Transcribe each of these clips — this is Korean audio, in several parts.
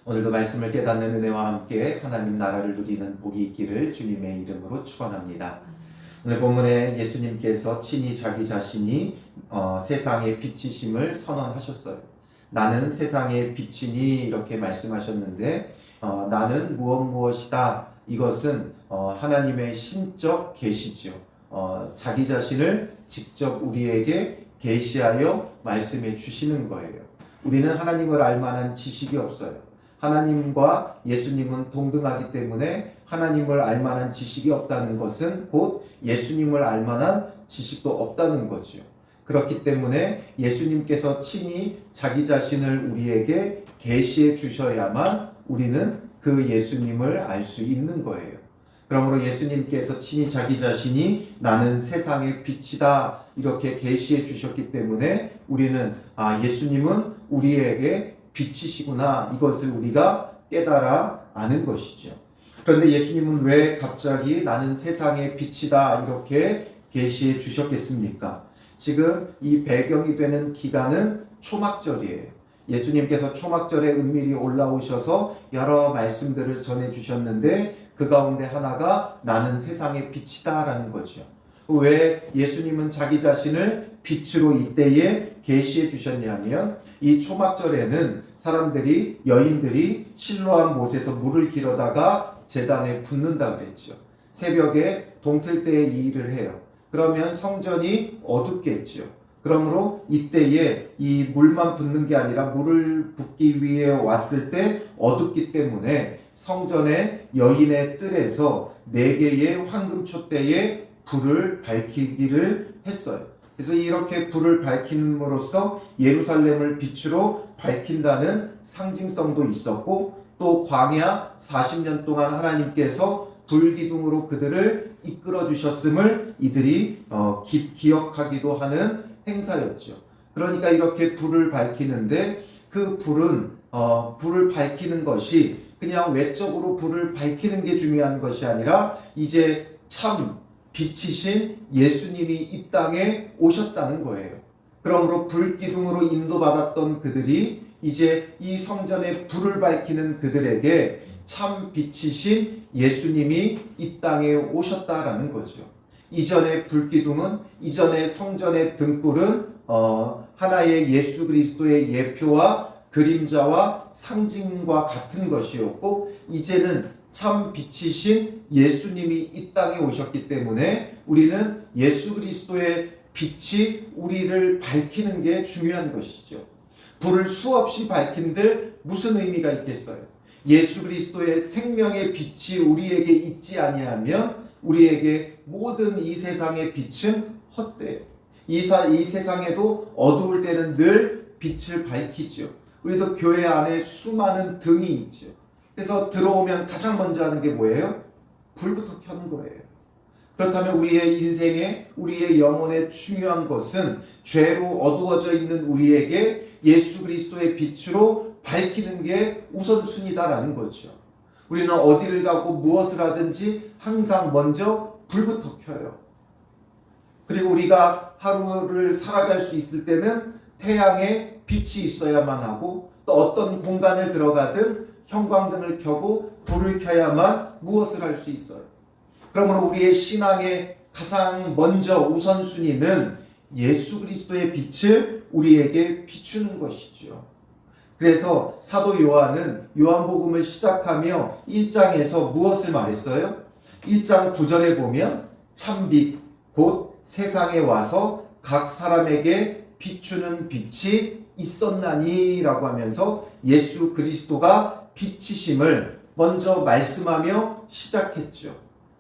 오늘도 말씀을 깨닫는 은혜와 함께 하나님 나라를 누리는 복이 있기를 주님의 이름으로 축원합니다. 오늘 본문에 예수님께서 친히 자기 자신이 세상의 빛이심을 선언하셨어요. 나는 세상의 빛이니 이렇게 말씀하셨는데 나는 무엇이다. 이것은 하나님의 신적 계시죠. 자기 자신을 직접 우리에게 계시하여 말씀해 주시는 거예요. 우리는 하나님을 알 만한 지식이 없어요. 하나님과 예수님은 동등하기 때문에 하나님을 알 만한 지식이 없다는 것은 곧 예수님을 알 만한 지식도 없다는 거죠. 그렇기 때문에 예수님께서 친히 자기 자신을 우리에게 계시해 주셔야만 우리는 그 예수님을 알 수 있는 거예요. 그러므로 예수님께서 친히 자기 자신이 나는 세상의 빛이다 이렇게 계시해 주셨기 때문에 우리는 예수님은 우리에게 빛이시구나 이것을 우리가 깨달아 아는 것이죠. 그런데 예수님은 왜 갑자기 나는 세상의 빛이다 이렇게 계시해 주셨겠습니까? 지금 이 배경이 되는 기간은 초막절이에요. 예수님께서 초막절에 은밀히 올라오셔서 여러 말씀들을 전해 주셨는데 그 가운데 하나가 나는 세상의 빛이다 라는 거죠. 왜 예수님은 자기 자신을 빛으로 이때에 계시해 주셨냐면 이 초막절에는 여인들이 실로암 못에서 물을 길어다가 제단에 붓는다 그랬죠. 새벽에 동틀 때에 이 일을 해요. 그러면 성전이 어둡겠죠. 그러므로 이때에 이 물만 붓는 게 아니라 물을 붓기 위해 왔을 때 어둡기 때문에 성전의 여인의 뜰에서 4개의 황금 촛대에 불을 밝히기를 했어요. 그래서 이렇게 불을 밝힘으로써 예루살렘을 빛으로 밝힌다는 상징성도 있었고 또 광야 40년 동안 하나님께서 불기둥으로 그들을 이끌어 주셨음을 이들이 기억하기도 하는 행사였죠. 그러니까 이렇게 불을 밝히는데 그 불을 밝히는 것이 그냥 외적으로 불을 밝히는 게 중요한 것이 아니라 이제 참 빛이신 예수님이 이 땅에 오셨다는 거예요. 그러므로 불기둥으로 인도받았던 그들이 이제 이 성전에 불을 밝히는 그들에게 참 빛이신 예수님이 이 땅에 오셨다라는 거죠. 이전의 불기둥은 이전의 성전의 등불은 하나의 예수 그리스도의 예표와 그림자와 상징과 같은 것이었고 이제는 참 빛이신 예수님이 이 땅에 오셨기 때문에 우리는 예수 그리스도의 빛이 우리를 밝히는 게 중요한 것이죠. 불을 수없이 밝힌들 무슨 의미가 있겠어요? 예수 그리스도의 생명의 빛이 우리에게 있지 아니하면 우리에게 모든 이 세상의 빛은 헛돼요. 이 세상에도 어두울 때는 늘 빛을 밝히죠. 우리도 교회 안에 수많은 등이 있죠. 그래서 들어오면 가장 먼저 하는 게 뭐예요? 불부터 켜는 거예요. 그렇다면 우리의 인생에 우리의 영혼에 중요한 것은 죄로 어두워져 있는 우리에게 예수 그리스도의 빛으로 밝히는 게 우선순위다라는 거죠. 우리는 어디를 가고 무엇을 하든지 항상 먼저 불부터 켜요. 그리고 우리가 하루를 살아갈 수 있을 때는 태양의 빛이 있어야만 하고 또 어떤 공간을 들어가든 형광등을 켜고 불을 켜야만 무엇을 할 수 있어요. 그러므로 우리의 신앙의 가장 먼저 우선순위는 예수 그리스도의 빛을 우리에게 비추는 것이죠. 그래서 사도 요한은 요한복음을 시작하며 1장에서 무엇을 말했어요? 1장 9절에 보면 참빛 곧 세상에 와서 각 사람에게 비추는 빛이 있었나니 라고 하면서 예수 그리스도가 빛이심을 먼저 말씀하며 시작했죠.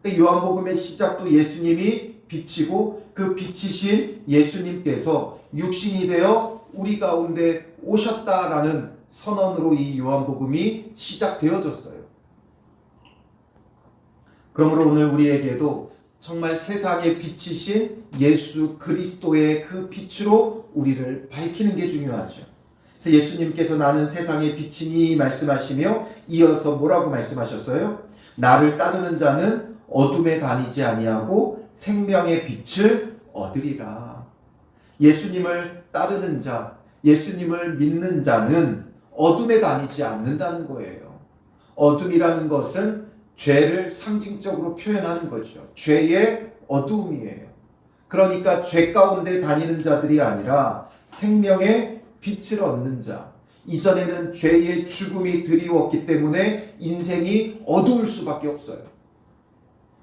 요한복음의 시작도 예수님이 빛이고 그 빛이신 예수님께서 육신이 되어 우리 가운데 오셨다라는 선언으로 이 요한복음이 시작되어졌어요. 그러므로 오늘 우리에게도 정말 세상의 빛이신 예수 그리스도의 그 빛으로 우리를 밝히는 게 중요하죠. 그래서 예수님께서 나는 세상의 빛이니 말씀하시며 이어서 뭐라고 말씀하셨어요? 나를 따르는 자는 어둠에 다니지 아니하고 생명의 빛을 얻으리라. 예수님을 따르는 자, 예수님을 믿는 자는 어둠에 다니지 않는다는 거예요. 어둠이라는 것은 죄를 상징적으로 표현하는 거죠. 죄의 어두움이에요. 그러니까 죄 가운데 다니는 자들이 아니라 생명의 빛을 얻는 자. 이전에는 죄의 죽음이 드리웠기 때문에 인생이 어두울 수밖에 없어요.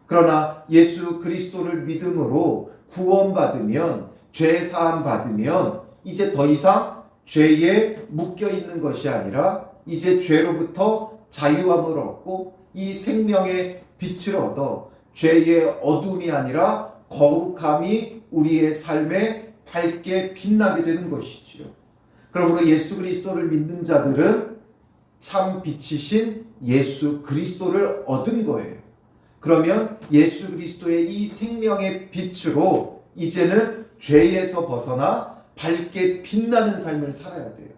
그러나 예수 그리스도를 믿음으로 구원받으면, 죄 사함 받으면 이제 더 이상 죄에 묶여 있는 것이 아니라 이제 죄로부터 자유함을 얻고 이 생명의 빛을 얻어 죄의 어둠이 아니라 거룩함이 우리의 삶에 밝게 빛나게 되는 것이지요. 그러므로 예수 그리스도를 믿는 자들은 참 빛이신 예수 그리스도를 얻은 거예요. 그러면 예수 그리스도의 이 생명의 빛으로 이제는 죄에서 벗어나 밝게 빛나는 삶을 살아야 돼요.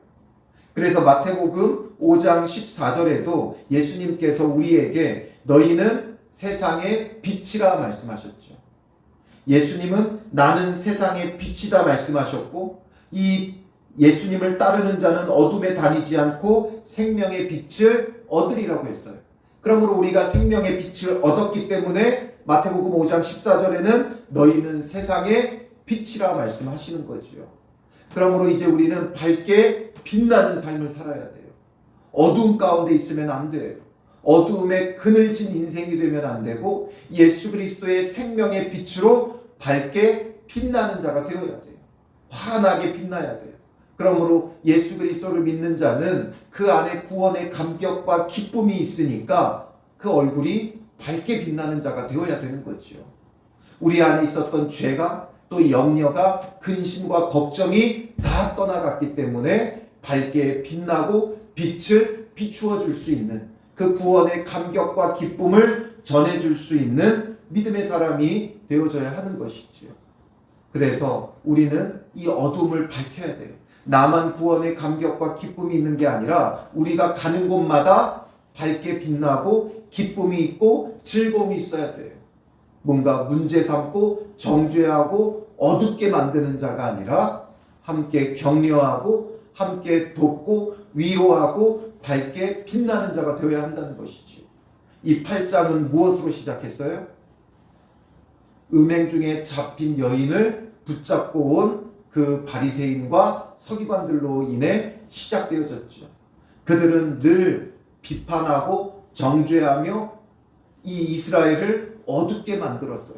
그래서 마태복음 5장 14절에도 예수님께서 우리에게 너희는 세상의 빛이라 말씀하셨죠. 예수님은 나는 세상의 빛이다 말씀하셨고, 이 예수님을 따르는 자는 어둠에 다니지 않고 생명의 빛을 얻으리라고 했어요. 그러므로 우리가 생명의 빛을 얻었기 때문에 마태복음 5장 14절에는 너희는 세상의 빛이라 말씀하시는 거지요. 그러므로 이제 우리는 밝게 빛나는 삶을 살아야 돼요. 어두움 가운데 있으면 안 돼요. 어두움에 그늘진 인생이 되면 안 되고 예수 그리스도의 생명의 빛으로 밝게 빛나는 자가 되어야 돼요. 환하게 빛나야 돼요. 그러므로 예수 그리스도를 믿는 자는 그 안에 구원의 감격과 기쁨이 있으니까 그 얼굴이 밝게 빛나는 자가 되어야 되는 거죠. 우리 안에 있었던 죄가 또 염려가 근심과 걱정이 다 떠나갔기 때문에 밝게 빛나고 빛을 비추어 줄 수 있는 그 구원의 감격과 기쁨을 전해줄 수 있는 믿음의 사람이 되어져야 하는 것이지요. 그래서 우리는 이 어둠을 밝혀야 돼요. 나만 구원의 감격과 기쁨이 있는 게 아니라 우리가 가는 곳마다 밝게 빛나고 기쁨이 있고 즐거움이 있어야 돼요. 뭔가 문제 삼고 정죄하고 어둡게 만드는 자가 아니라 함께 격려하고 함께 돕고 위로하고 밝게 빛나는 자가 되어야 한다는 것이지. 이 8장은 무엇으로 시작했어요? 음행 중에 잡힌 여인을 붙잡고 온 그 바리새인과 서기관들로 인해 시작되어졌죠. 그들은 늘 비판하고 정죄하며 이 이스라엘을 어둡게 만들었어요.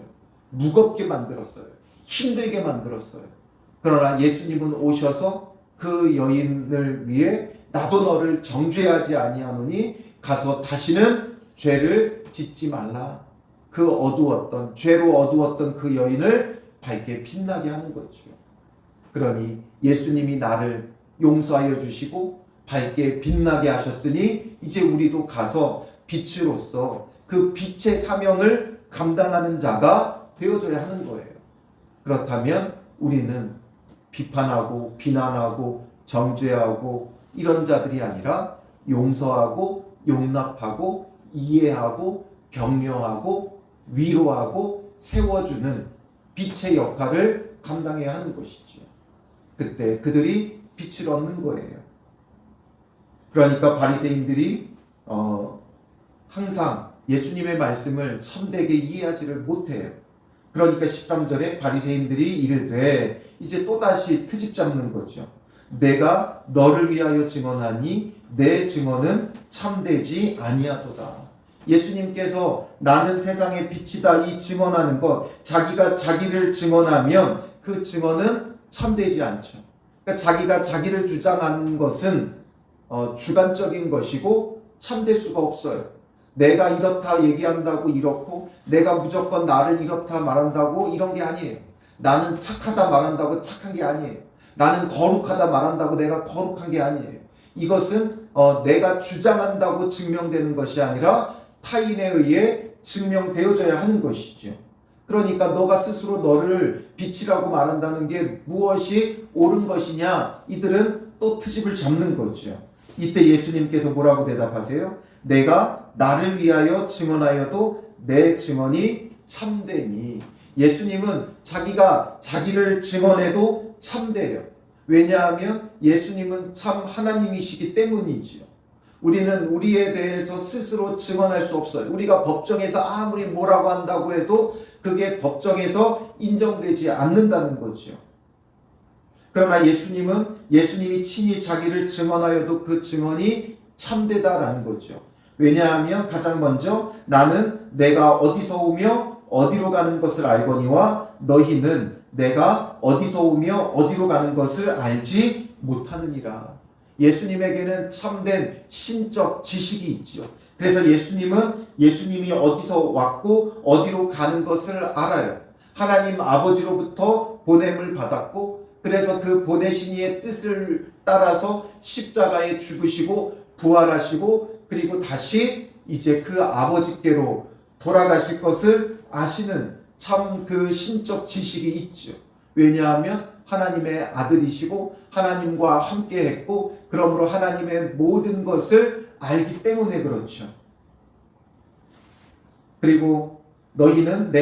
무겁게 만들었어요. 힘들게 만들었어요. 그러나 예수님은 오셔서 그 여인을 위해 나도 너를 정죄하지 아니하노니 가서 다시는 죄를 짓지 말라. 그 어두웠던, 죄로 어두웠던 그 여인을 밝게 빛나게 하는 거죠. 그러니 예수님이 나를 용서하여 주시고 밝게 빛나게 하셨으니 이제 우리도 가서 빛으로서 그 빛의 사명을 감당하는 자가 되어줘야 하는 거예요. 그렇다면 우리는 비판하고 비난하고 정죄하고 이런 자들이 아니라 용서하고 용납하고 이해하고 격려하고 위로하고 세워주는 빛의 역할을 감당해야 하는 것이죠. 그때 그들이 빛을 얻는 거예요. 그러니까 바리새인들이 항상 예수님의 말씀을 참되게 이해하지를 못해요. 그러니까 13절에 바리새인들이 이르되 이제 또다시 트집 잡는 거죠. 내가 너를 위하여 증언하니 내 증언은 참되지 아니하도다. 예수님께서 나는 세상의 빛이다 이 증언하는 것, 자기가 자기를 증언하면 그 증언은 참되지 않죠. 그러니까 자기가 자기를 주장하는 것은 주관적인 것이고 참될 수가 없어요. 내가 이렇다 얘기한다고 이렇고 내가 무조건 나를 이렇다 말한다고 이런 게 아니에요. 나는 착하다 말한다고 착한 게 아니에요. 나는 거룩하다 말한다고 내가 거룩한 게 아니에요. 이것은 내가 주장한다고 증명되는 것이 아니라 타인에 의해 증명되어져야 하는 것이죠. 그러니까 너가 스스로 너를 빛이라고 말한다는 게 무엇이 옳은 것이냐, 이들은 또 트집을 잡는 거죠. 이때 예수님께서 뭐라고 대답하세요? 내가 나를 위하여 증언하여도 내 증언이 참되니. 예수님은 자기가 자기를 증언해도 참돼요. 왜냐하면 예수님은 참 하나님이시기 때문이지요. 우리는 우리에 대해서 스스로 증언할 수 없어요. 우리가 법정에서 아무리 뭐라고 한다고 해도 그게 법정에서 인정되지 않는다는 거죠. 그러나 예수님이 친히 자기를 증언하여도 그 증언이 참되다라는 거죠. 왜냐하면 가장 먼저 나는 내가 어디서 오며 어디로 가는 것을 알거니와 너희는 내가 어디서 오며 어디로 가는 것을 알지 못하느니라. 예수님에게는 참된 신적 지식이 있지요. 그래서 예수님이 어디서 왔고 어디로 가는 것을 알아요. 하나님 아버지로부터 보냄을 받았고 그래서 그 보내신 이의 뜻을 따라서 십자가에 죽으시고 부활하시고 그리고 다시 이제 그 아버지께로 돌아가실 것을 아시는 참 그 신적 지식이 있죠. 왜냐하면 하나님의 아들이시고 하나님과 함께 했고 그러므로 하나님의 모든 것을 알기 때문에 그렇죠. 그리고 너희는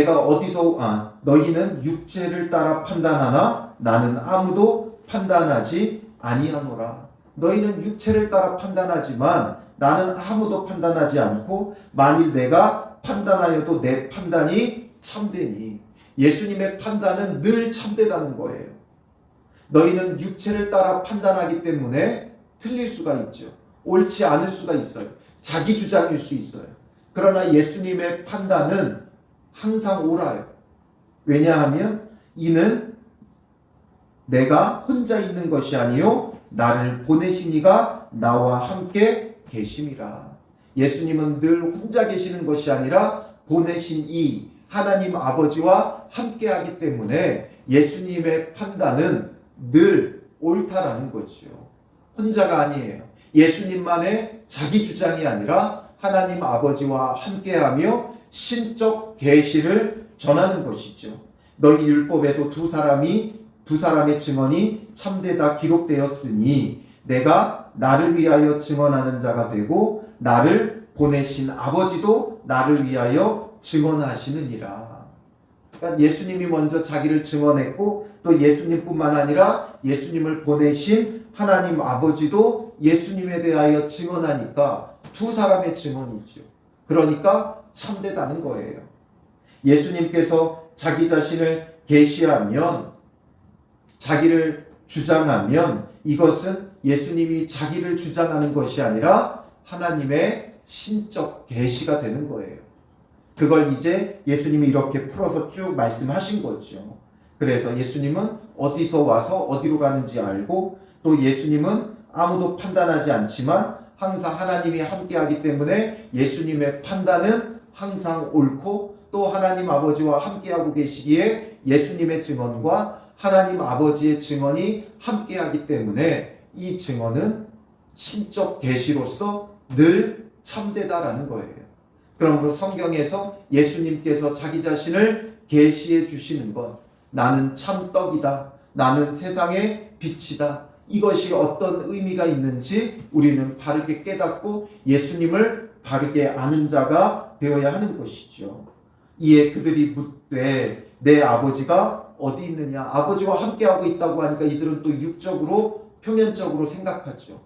육체를 따라 판단하나 나는 아무도 판단하지 아니하노라. 너희는 육체를 따라 판단하지만 나는 아무도 판단하지 않고 만일 내가 판단하여도 내 판단이 참되니. 예수님의 판단은 늘 참되다는 거예요. 너희는 육체를 따라 판단하기 때문에 틀릴 수가 있죠. 옳지 않을 수가 있어요. 자기 주장일 수 있어요. 그러나 예수님의 판단은 항상 옳아요. 왜냐하면 이는 내가 혼자 있는 것이 아니요 나를 보내신 이가 나와 함께 계심이라. 예수님은 늘 혼자 계시는 것이 아니라 보내신 이 하나님 아버지와 함께하기 때문에 예수님의 판단은 늘 옳다라는 거죠. 혼자가 아니에요. 예수님만의 자기 주장이 아니라 하나님 아버지와 함께하며 신적 계시를 전하는 것이죠. 너희 율법에도 두 사람의 증언이 참되다 기록되었으니 내가 나를 위하여 증언하는 자가 되고 나를 보내신 아버지도 나를 위하여 증언하시느니라. 그러니까 예수님이 먼저 자기를 증언했고 또 예수님뿐만 아니라 예수님을 보내신 하나님 아버지도 예수님에 대하여 증언하니까 두 사람의 증언이죠. 그러니까 참되다는 거예요. 예수님께서 자기 자신을 계시하면 자기를 주장하면 이것은 예수님이 자기를 주장하는 것이 아니라 하나님의 신적 계시가 되는 거예요. 그걸 이제 예수님이 이렇게 풀어서 쭉 말씀하신 거죠. 그래서 예수님은 어디서 와서 어디로 가는지 알고 또 예수님은 아무도 판단하지 않지만 항상 하나님이 함께하기 때문에 예수님의 판단은 항상 옳고 또 하나님 아버지와 함께하고 계시기에 예수님의 증언과 하나님 아버지의 증언이 함께하기 때문에 이 증언은 신적 계시로서 늘 참되다라는 거예요. 그러므로 성경에서 예수님께서 자기 자신을 계시해 주시는 것, 나는 참 떡이다, 나는 세상의 빛이다, 이것이 어떤 의미가 있는지 우리는 바르게 깨닫고 예수님을 바르게 아는 자가 되어야 하는 것이죠. 이에 그들이 묻되 내 아버지가 어디 있느냐? 아버지와 함께하고 있다고 하니까 이들은 또 육적으로 표면적으로 생각하죠.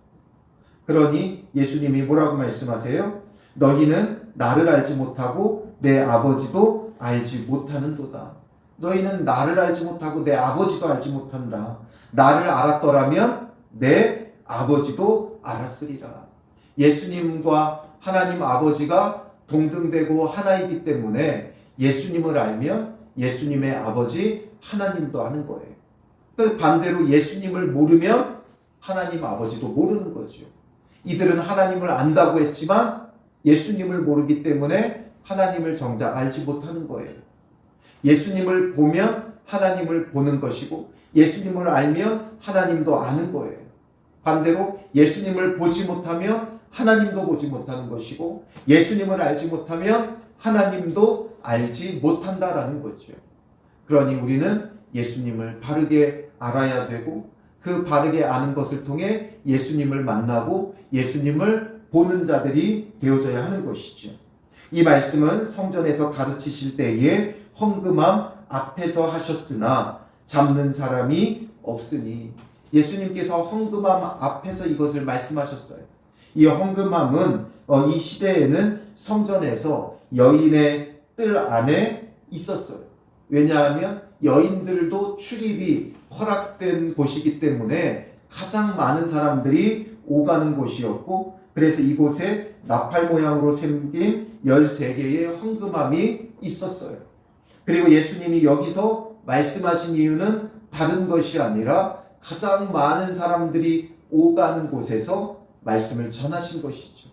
그러니 예수님이 뭐라고 말씀하세요? 너희는 나를 알지 못하고 내 아버지도 알지 못하는도다. 너희는 나를 알지 못하고 내 아버지도 알지 못한다. 나를 알았더라면 내 아버지도 알았으리라. 예수님과 하나님 아버지가 동등되고 하나이기 때문에 예수님을 알면 예수님의 아버지 하나님도 아는 거예요. 그래서 반대로 예수님을 모르면 하나님 아버지도 모르는 거죠. 이들은 하나님을 안다고 했지만 예수님을 모르기 때문에 하나님을 정작 알지 못하는 거예요. 예수님을 보면 하나님을 보는 것이고 예수님을 알면 하나님도 아는 거예요. 반대로 예수님을 보지 못하면 하나님도 보지 못하는 것이고 예수님을 알지 못하면 하나님도 알지 못한다라는 거죠. 그러니 우리는 예수님을 바르게 알아야 되고 그 바르게 아는 것을 통해 예수님을 만나고 예수님을 보는 자들이 되어져야 하는 것이죠. 이 말씀은 성전에서 가르치실 때에 헌금함 앞에서 하셨으나 잡는 사람이 없으니 예수님께서 헌금함 앞에서 이것을 말씀하셨어요. 이 헌금함은 이 시대에는 성전에서 여인의 뜰 안에 있었어요. 왜냐하면 여인들도 출입이 허락된 곳이기 때문에 가장 많은 사람들이 오가는 곳이었고, 그래서 이곳에 나팔 모양으로 생긴 13개의 헌금함이 있었어요. 그리고 예수님이 여기서 말씀하신 이유는 다른 것이 아니라 가장 많은 사람들이 오가는 곳에서 말씀을 전하신 것이죠.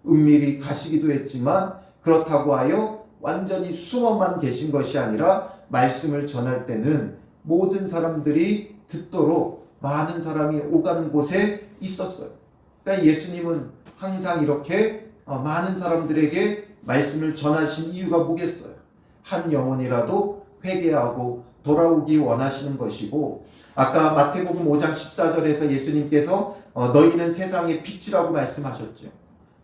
은밀히 가시기도 했지만 그렇다고 하여 완전히 숨어만 계신 것이 아니라 말씀을 전할 때는 모든 사람들이 듣도록 많은 사람이 오가는 곳에 있었어요. 그러니까 예수님은 항상 이렇게 많은 사람들에게 말씀을 전하신 이유가 뭐겠어요? 한 영혼이라도 회개하고 돌아오기 원하시는 것이고, 아까 마태복음 5장 14절에서 예수님께서 너희는 세상의 빛이라고 말씀하셨죠.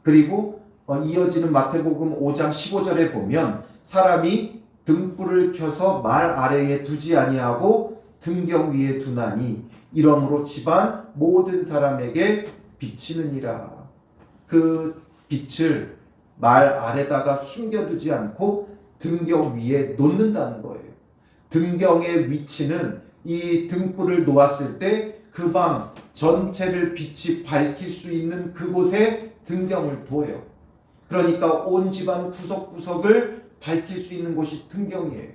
그리고 이어지는 마태복음 5장 15절에 보면 사람이 등불을 켜서 말 아래에 두지 아니하고 등경 위에 두나니 이러므로 집안 모든 사람에게 비치느니라. 그 빛을 말 아래다가 숨겨두지 않고 등경 위에 놓는다는 거예요. 등경의 위치는 이 등불을 놓았을 때 그 방 전체를 빛이 밝힐 수 있는 그곳에 등경을 둬요. 그러니까 온 집안 구석구석을 밝힐 수 있는 곳이 등경이에요.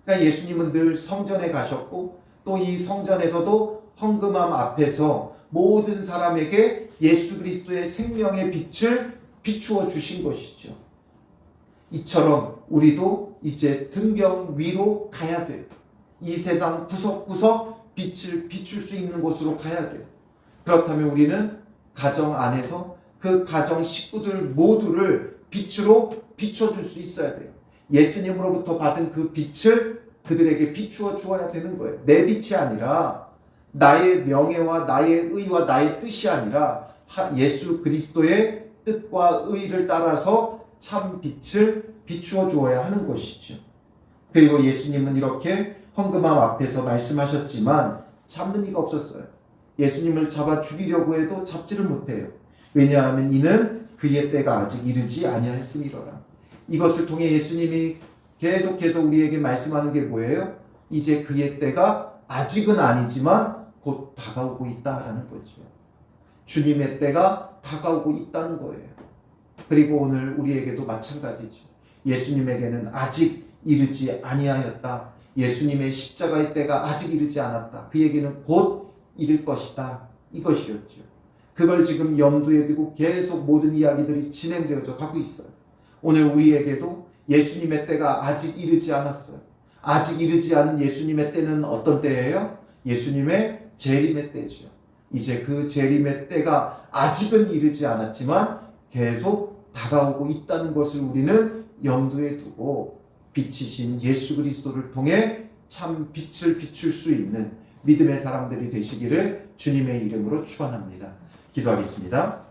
그러니까 예수님은 늘 성전에 가셨고 또 이 성전에서도 헌금함 앞에서 모든 사람에게 예수 그리스도의 생명의 빛을 비추어 주신 것이죠. 이처럼 우리도 이제 등경 위로 가야 돼요. 이 세상 구석구석 빛을 비출 수 있는 곳으로 가야 돼요. 그렇다면 우리는 가정 안에서 그 가정 식구들 모두를 빛으로 비춰줄 수 있어야 돼요. 예수님으로부터 받은 그 빛을 그들에게 비추어 주어야 되는 거예요. 내 빛이 아니라 나의 명예와 나의 의와 나의 뜻이 아니라 예수 그리스도의 뜻과 의를 따라서 참 빛을 비추어 주어야 하는 것이죠. 그리고 예수님은 이렇게 헌금함 앞에서 말씀하셨지만 잡는 이가 없었어요. 예수님을 잡아 죽이려고 해도 잡지를 못해요. 왜냐하면 이는 그의 때가 아직 이르지 아니하였음이로라. 이것을 통해 예수님이 계속해서 우리에게 말씀하는 게 뭐예요? 이제 그의 때가 아직은 아니지만 곧 다가오고 있다라는 거죠. 주님의 때가 다가오고 있다는 거예요. 그리고 오늘 우리에게도 마찬가지죠. 예수님에게는 아직 이르지 아니하였다. 예수님의 십자가의 때가 아직 이르지 않았다. 그에게는 곧 이를 것이다. 이것이었죠. 그걸 지금 염두에 두고 계속 모든 이야기들이 진행되어져 가고 있어요. 오늘 우리에게도 예수님의 때가 아직 이르지 않았어요. 아직 이르지 않은 예수님의 때는 어떤 때예요? 예수님의 재림의 때죠. 이제 그 재림의 때가 아직은 이르지 않았지만 계속 다가오고 있다는 것을 우리는 염두에 두고 빛이신 예수 그리스도를 통해 참 빛을 비출 수 있는 믿음의 사람들이 되시기를 주님의 이름으로 축원합니다. 기도하겠습니다.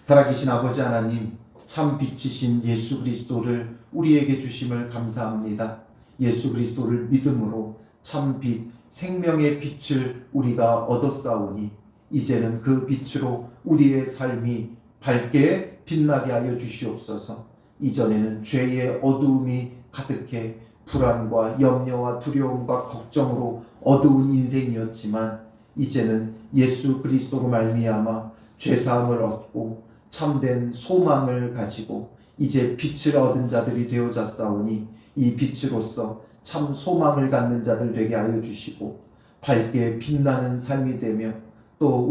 살아계신 아버지 하나님, 참 빛이신 예수 그리스도를 우리에게 주심을 감사합니다. 예수 그리스도를 믿음으로 참 빛, 생명의 빛을 우리가 얻었사오니 이제는 그 빛으로 우리의 삶이 밝게 빛나게 하여 주시옵소서. 이전에는 죄의 어두움이 가득해 불안과 염려와 두려움과 걱정으로 어두운 인생이었지만 이제는 예수 그리스도로 말미암아 죄사함을 얻고 참된 소망을 가지고 이제 빛을 얻은 자들이 되어졌사오니 이 빛으로서 참 소망을 갖는 자들 되게 하여 주시고 밝게 빛나는 삶이 되며 또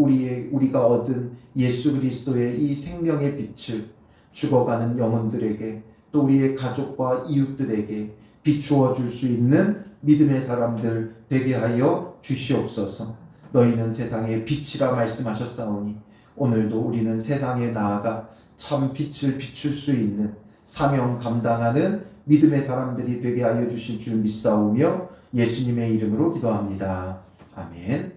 우리가 얻은 예수 그리스도의 이 생명의 빛을 죽어가는 영혼들에게 또 우리의 가족과 이웃들에게 비추어 줄 수 있는 믿음의 사람들 되게 하여 주시옵소서. 너희는 세상의 빛이라 말씀하셨사오니 오늘도 우리는 세상에 나아가 참 빛을 비출 수 있는 사명 감당하는 믿음의 사람들이 되게 하여 주실 줄 믿사오며 예수님의 이름으로 기도합니다. 아멘.